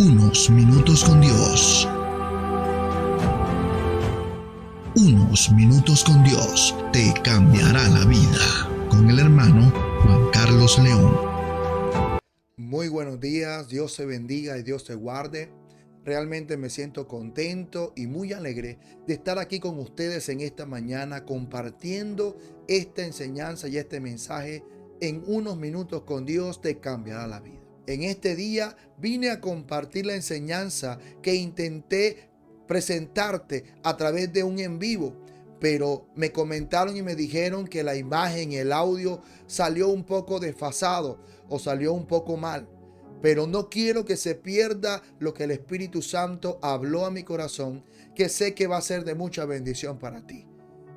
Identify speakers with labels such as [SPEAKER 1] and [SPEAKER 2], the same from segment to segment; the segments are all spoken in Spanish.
[SPEAKER 1] Unos minutos con Dios. Unos minutos con Dios te cambiará la vida. Con el hermano Juan Carlos León.
[SPEAKER 2] Muy buenos días, Dios te bendiga y Dios te guarde. Realmente me siento contento y muy alegre de estar aquí con ustedes en esta mañana compartiendo esta enseñanza y este mensaje. En unos minutos con Dios te cambiará la vida. En este día vine a compartir la enseñanza que intenté presentarte a través de un en vivo, pero me comentaron y me dijeron que la imagen y el audio salió un poco desfasado o salió un poco mal. Pero no quiero que se pierda lo que el Espíritu Santo habló a mi corazón, que sé que va a ser de mucha bendición para ti.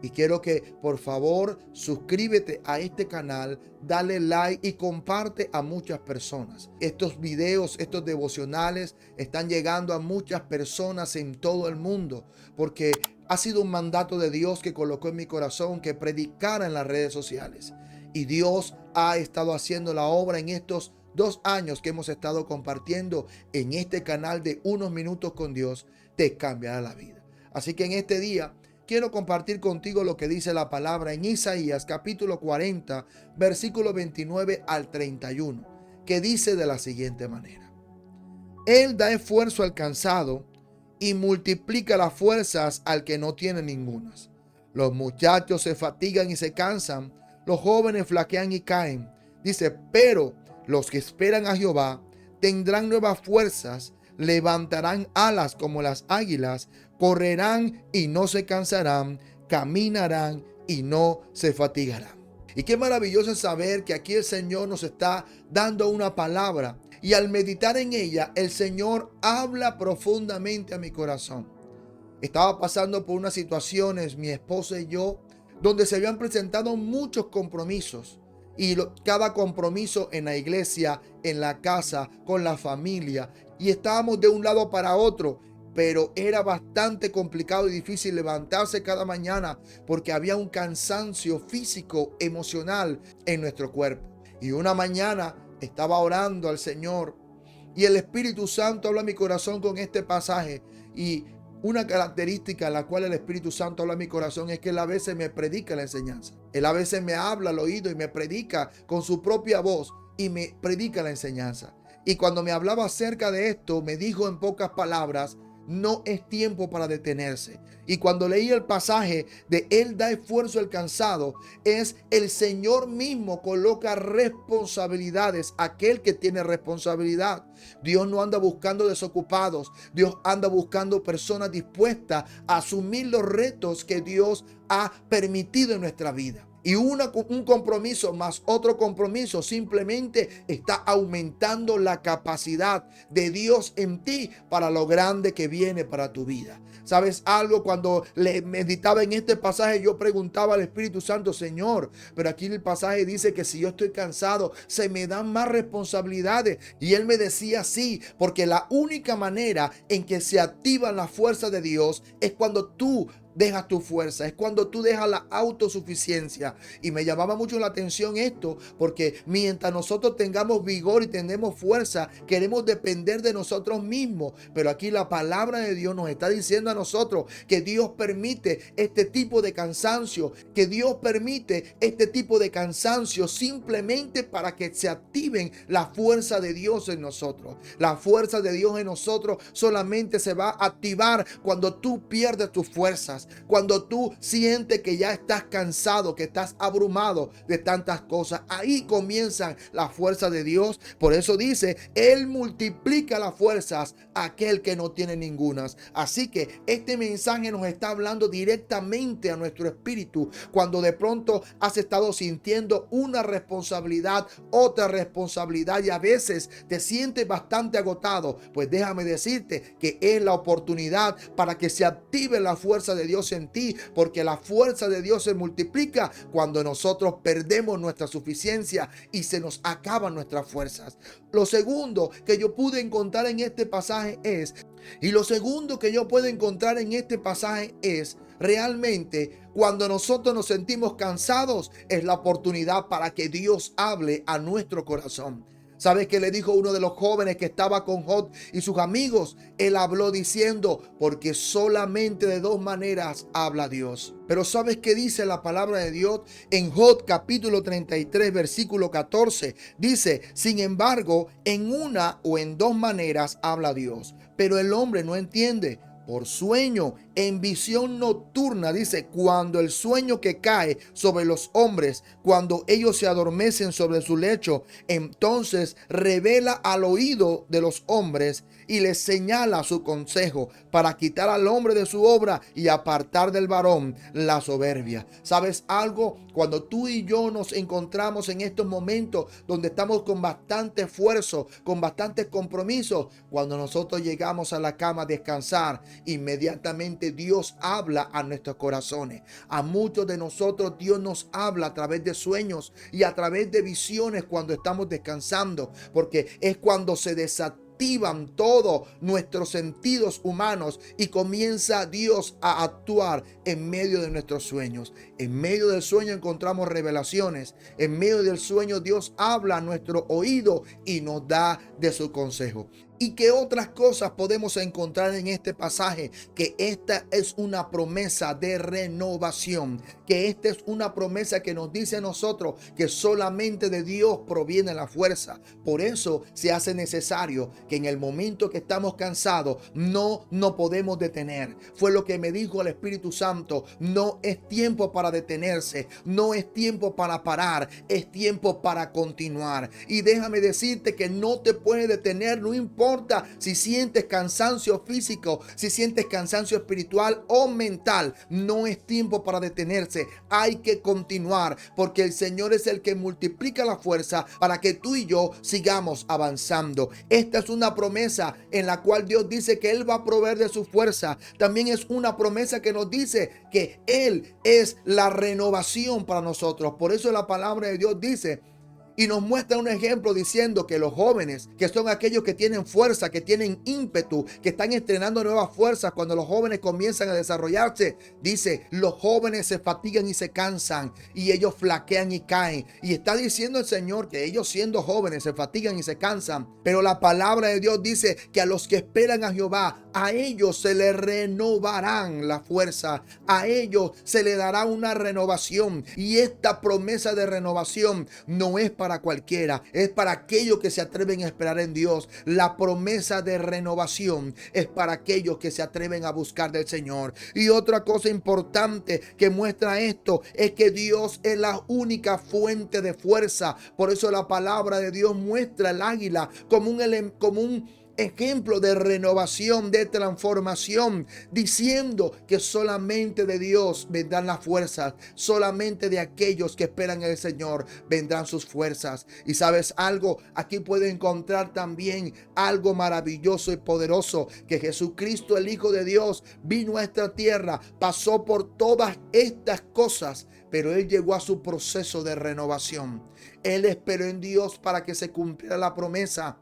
[SPEAKER 2] Y quiero que por favor suscríbete a este canal, dale like y comparte a muchas personas. Estos videos, estos devocionales están llegando a muchas personas en todo el mundo, porque ha sido un mandato de Dios que colocó en mi corazón que predicara en las redes sociales. Y Dios ha estado haciendo la obra en estos 2 años que hemos estado compartiendo en este canal de Unos Minutos con Dios, te cambiará la vida. Así que en este día quiero compartir contigo lo que dice la palabra en Isaías capítulo 40, versículo 29 al 31, que dice de la siguiente manera: Él da esfuerzo al cansado y multiplica las fuerzas al que no tiene ningunas. Los muchachos se fatigan y se cansan, los jóvenes flaquean y caen. Dice, pero los que esperan a Jehová tendrán nuevas fuerzas, levantarán alas como las águilas, correrán y no se cansarán, caminarán y no se fatigarán. Y qué maravilloso es saber que aquí el Señor nos está dando una palabra, y al meditar en ella, el Señor habla profundamente a mi corazón. Estaba pasando por unas situaciones, mi esposa y yo, donde se habían presentado muchos compromisos. Y cada compromiso en la iglesia, en la casa, con la familia. Y estábamos de un lado para otro. Pero era bastante complicado y difícil levantarse cada mañana porque había un cansancio físico, emocional en nuestro cuerpo. Y una mañana estaba orando al Señor y el Espíritu Santo habla a mi corazón con este pasaje. Y una característica en la cual el Espíritu Santo habla a mi corazón es que Él a veces me predica la enseñanza. Él a veces me habla al oído y me predica con su propia voz y me predica la enseñanza. Y cuando me hablaba acerca de esto, me dijo en pocas palabras: no es tiempo para detenerse. Y cuando leí el pasaje de Él da esfuerzo al cansado, es el Señor mismo coloca responsabilidades a aquel que tiene responsabilidad. Dios no anda buscando desocupados. Dios anda buscando personas dispuestas a asumir los retos que Dios ha permitido en nuestra vida. Y un compromiso más otro compromiso simplemente está aumentando la capacidad de Dios en ti para lo grande que viene para tu vida. ¿Sabes algo? Cuando le meditaba en este pasaje, yo preguntaba al Espíritu Santo: Señor, pero aquí el pasaje dice que si yo estoy cansado, se me dan más responsabilidades. Y Él me decía: sí, porque la única manera en que se activan las fuerzas de Dios es cuando tú dejas tu fuerza, es cuando tú dejas la autosuficiencia. Y me llamaba mucho la atención esto, porque mientras nosotros tengamos vigor y tenemos fuerza, queremos depender de nosotros mismos. Pero aquí la palabra de Dios nos está diciendo a nosotros que Dios permite este tipo de cansancio, que Dios permite este tipo de cansancio simplemente para que se activen la fuerza de Dios en nosotros. La fuerza de Dios en nosotros solamente se va a activar cuando tú pierdes tus fuerzas, cuando tú sientes que ya estás cansado, que estás abrumado de tantas cosas. Ahí comienzan las fuerzas de Dios. Por eso dice: Él multiplica las fuerzas a aquel que no tiene ningunas. Así que este mensaje nos está hablando directamente a nuestro espíritu. Cuando de pronto has estado sintiendo una responsabilidad, otra responsabilidad, y a veces te sientes bastante agotado, pues déjame decirte que es la oportunidad para que se active la fuerza de Dios en ti, porque la fuerza de Dios se multiplica cuando nosotros perdemos nuestra suficiencia y se nos acaban nuestras fuerzas. Lo segundo que yo pude encontrar en este pasaje es realmente cuando nosotros nos sentimos cansados, es la oportunidad para que Dios hable a nuestro corazón. ¿Sabes qué le dijo uno de los jóvenes que estaba con Job y sus amigos? Él habló diciendo, porque solamente de dos maneras habla Dios. Pero ¿sabes qué dice la palabra de Dios? En Job capítulo 33, versículo 14, dice, sin embargo, en una o en dos maneras habla Dios, pero el hombre no entiende. Por sueño, en visión nocturna, dice, cuando el sueño que cae sobre los hombres, cuando ellos se adormecen sobre su lecho, entonces revela al oído de los hombres y les señala su consejo para quitar al hombre de su obra y apartar del varón la soberbia. ¿Sabes algo? Cuando tú y yo nos encontramos en estos momentos donde estamos con bastante esfuerzo, con bastante compromiso, cuando nosotros llegamos a la cama a descansar, inmediatamente Dios habla a nuestros corazones. A muchos de nosotros Dios nos habla a través de sueños y a través de visiones cuando estamos descansando, porque es cuando se desactivan todos nuestros sentidos humanos y comienza Dios a actuar en medio de nuestros sueños. En medio del sueño encontramos revelaciones. En medio del sueño Dios habla a nuestro oído y nos da de su consejo. ¿Y qué otras cosas podemos encontrar en este pasaje? Que esta es una promesa de renovación, que esta es una promesa que nos dice a nosotros que solamente de Dios proviene la fuerza. Por eso se hace necesario que en el momento que estamos cansados no nos podemos detener. Fue lo que me dijo el Espíritu Santo. No es tiempo para detenerse, no es tiempo para parar, es tiempo para continuar. Y déjame decirte que no te puedes detener, no importa si sientes cansancio físico, si sientes cansancio espiritual o mental. No es tiempo para detenerse, hay que continuar, porque el Señor es el que multiplica la fuerza para que tú y yo sigamos avanzando. Esta es una promesa en la cual Dios dice que Él va a proveer de su fuerza. También es una promesa que nos dice que Él es la renovación para nosotros. Por eso la palabra de Dios dice y nos muestra un ejemplo diciendo que los jóvenes, que son aquellos que tienen fuerza, que tienen ímpetu, que están estrenando nuevas fuerzas, cuando los jóvenes comienzan a desarrollarse, dice, los jóvenes se fatigan y se cansan y ellos flaquean y caen. Y está diciendo el Señor que ellos siendo jóvenes se fatigan y se cansan. Pero la palabra de Dios dice que a los que esperan a Jehová, a ellos se les renovarán la fuerza, a ellos se les dará una renovación. Y esta promesa de renovación no es para cualquiera, es para aquellos que se atreven a esperar en Dios. La promesa de renovación es para aquellos que se atreven a buscar del Señor. Y otra cosa importante que muestra esto es que Dios es la única fuente de fuerza. Por eso la palabra de Dios muestra el águila como un ejemplo de renovación, de transformación, diciendo que solamente de Dios vendrán las fuerzas, solamente de aquellos que esperan en el Señor vendrán sus fuerzas. Y sabes algo, aquí puedes encontrar también algo maravilloso y poderoso, que Jesucristo, el Hijo de Dios, vino a esta tierra, pasó por todas estas cosas, pero Él llegó a su proceso de renovación. Él esperó en Dios para que se cumpliera la promesa.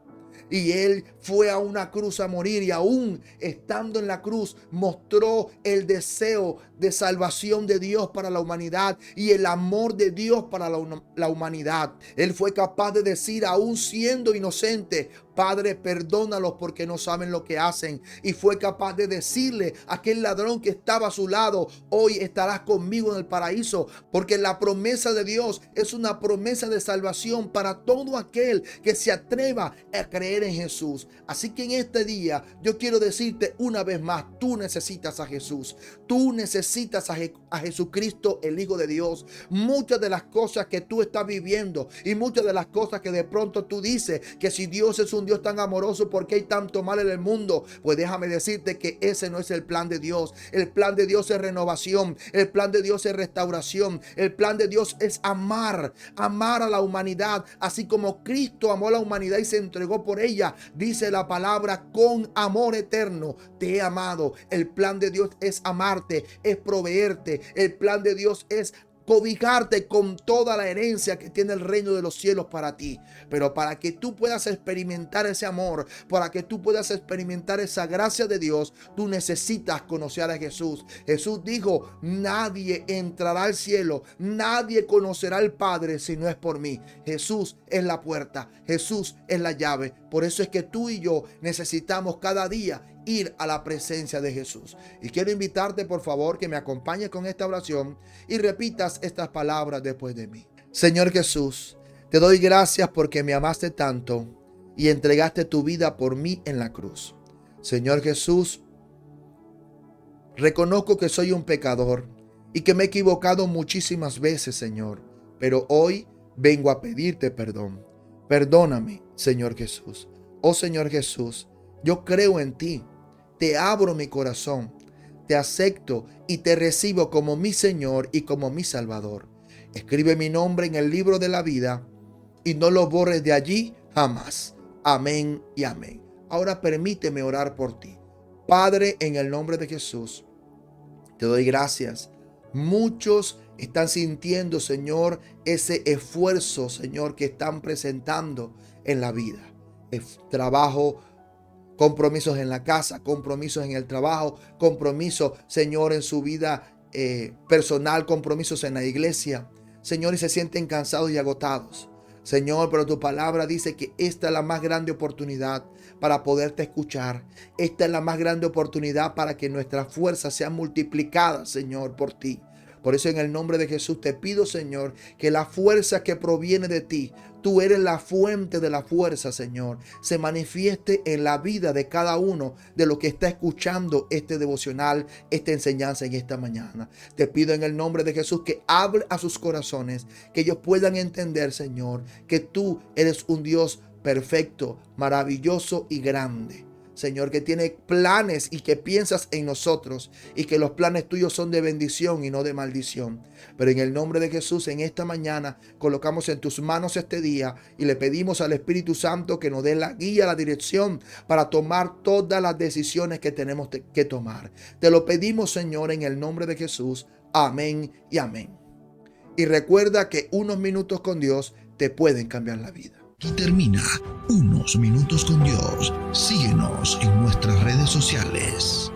[SPEAKER 2] Y Él fue a una cruz a morir, y aún estando en la cruz mostró el deseo de salvación de Dios para la humanidad y el amor de Dios para la humanidad. Él fue capaz de decir, aún siendo inocente, Padre, perdónalos porque no saben lo que hacen. Y fue capaz de decirle a aquel ladrón que estaba a su lado, hoy estarás conmigo en el paraíso, porque la promesa de Dios es una promesa de salvación para todo aquel que se atreva a creer en Jesús. Así que en este día yo quiero decirte una vez más, tú necesitas a Jesús, tú necesitas a Jesucristo, el Hijo de Dios. Muchas de las cosas que tú estás viviendo y muchas de las cosas que de pronto tú dices que si Dios es un Dios tan amoroso, ¿por qué hay tanto mal en el mundo? Pues déjame decirte que ese no es el plan de Dios. El plan de Dios es renovación, el plan de Dios es restauración, el plan de Dios es amar a la humanidad, así como Cristo amó a la humanidad y se entregó por ella. Dice la palabra, con amor eterno te he amado. El plan de Dios es amarte, es proveerte. El plan de Dios es cobijarte con toda la herencia que tiene el reino de los cielos para ti. Pero para que tú puedas experimentar ese amor, para que tú puedas experimentar esa gracia de Dios, tú necesitas conocer a Jesús. Jesús dijo: nadie entrará al cielo, nadie conocerá al Padre si no es por mí. Jesús es la puerta, Jesús es la llave. Por eso es que tú y yo necesitamos cada día ir a la presencia de Jesús. Y quiero invitarte, por favor, que me acompañes con esta oración y repitas estas palabras después de mí. Señor Jesús, te doy gracias porque me amaste tanto y entregaste tu vida por mí en la cruz. Señor Jesús, reconozco que soy un pecador y que me he equivocado muchísimas veces, Señor, pero hoy vengo a pedirte perdón. Perdóname, Señor Jesús. Oh Señor Jesús, yo creo en ti. Te abro mi corazón, te acepto y te recibo como mi Señor y como mi Salvador. Escribe mi nombre en el libro de la vida y no lo borres de allí jamás. Amén y amén. Ahora permíteme orar por ti. Padre, en el nombre de Jesús, te doy gracias. Muchos están sintiendo, Señor, ese esfuerzo, Señor, que están presentando en la vida. Trabajo, compromisos en la casa, compromisos en el trabajo, compromisos, Señor, en su vida personal, compromisos en la iglesia. Señor, y se sienten cansados y agotados. Señor, pero tu palabra dice que esta es la más grande oportunidad para poderte escuchar. Esta es la más grande oportunidad para que nuestras fuerzas sean multiplicadas, Señor, por ti. Por eso en el nombre de Jesús te pido, Señor, que la fuerza que proviene de ti, tú eres la fuente de la fuerza, Señor, se manifieste en la vida de cada uno de los que está escuchando este devocional, esta enseñanza en esta mañana. Te pido en el nombre de Jesús que hable a sus corazones, que ellos puedan entender, Señor, que tú eres un Dios perfecto, maravilloso y grande. Señor, que tiene planes y que piensas en nosotros y que los planes tuyos son de bendición y no de maldición. Pero en el nombre de Jesús, en esta mañana, colocamos en tus manos este día y le pedimos al Espíritu Santo que nos dé la guía, la dirección para tomar todas las decisiones que tenemos que tomar. Te lo pedimos, Señor, en el nombre de Jesús. Amén y amén. Y recuerda que unos minutos con Dios te pueden cambiar la vida.
[SPEAKER 1] Aquí termina Unos Minutos con Dios. Síguenos en nuestras redes sociales.